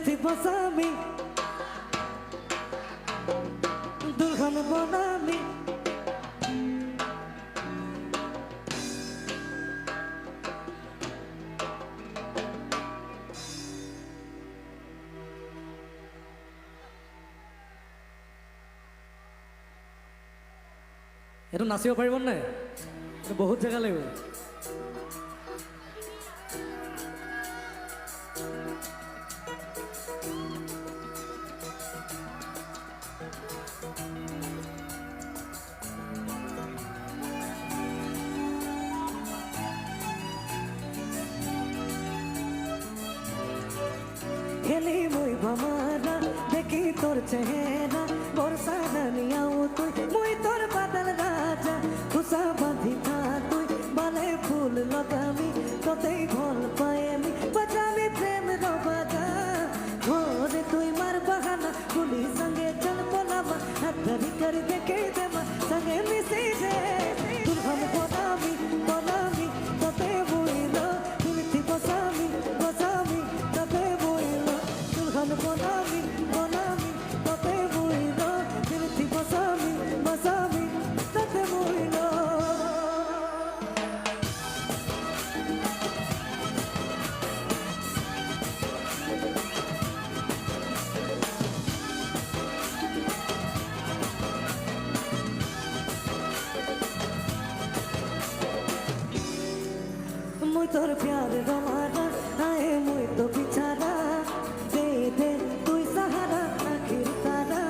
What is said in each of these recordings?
थी बसामी दुल्हन बनामी এইটো নাচিব পাৰিব নাই বহুত জেগা লাগিব খেলি মই ভামানা দেখি তোর চেহারা বর্ষা নানিয়াও তুই মুই তোর বাদল রাজা খুশা বাঁধি থা তুই বালে ফুল লগামি তোতেই ভাল পাইমি বাজামি প্রেম রবাজা ঘরে তুই মার বাহানা গুলি সঙ্গে চল পোলামা হাত ধরি कर देखे देमा संगे मिसी दे दुल्हन बनामी बनामी তোতে বইলো তুমি থি বসামি বসামি তোতে বইলো दुल्हन बनामी बनामी তোতে বইলো তুমি থি বসামি বসামি তোতে বইলো मुई तोर प्यार रवाना आए मुई तो बिचारा दे दे तू सहारा आखिर तारा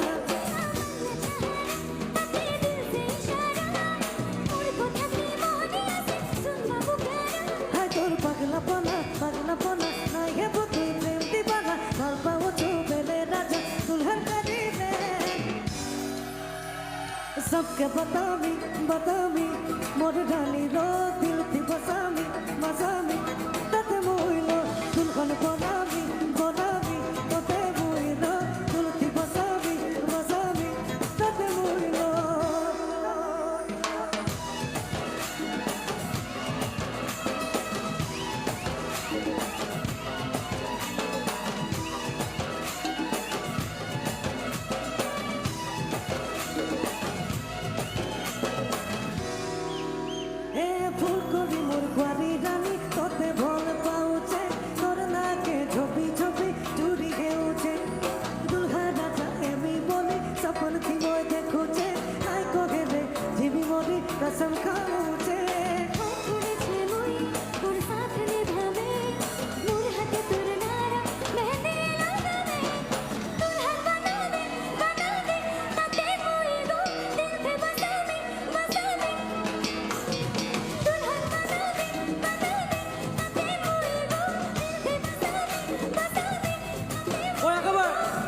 हाय तोर पगला पना ना ये बुद्धि प्रेम दीवाना घर पाओ तो बेले राजा दुल्हन करीने सबके बतामी बतामी मोर डाली रो दिल थी बसामी मसामी तते मोइलो दुल्हन बनामी बनामी तते मोइलो दिल थी बसामी मसामी तते मोइलो ফুলকবি মোর গোয়ারি রানী তোতে ভল পাউছে তোর নাকে ঝোপি ঝোপি চুরি হেউছে দুলহা রাজা এমি বলে সপন থি মই দেখুছে আই কহে রে জিবি মরি কসম খাউছে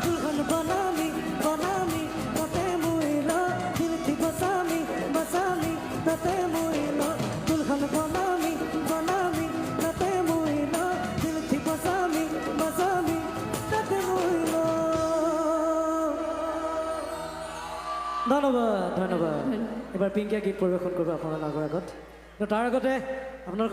दुल्हन बनामी बनामी तते मोइलो दिल थी बसामी बसामी तते मोइलो दुल्हन बनामी बनामी तते मोइलो दिल थी बसामी बसामी तते मोइलो ধন্যবাদ ধন্যবাদ এবার পিংকিয়া গীত পরিবেশন করবে আপনার আগত তার আগতে আপনার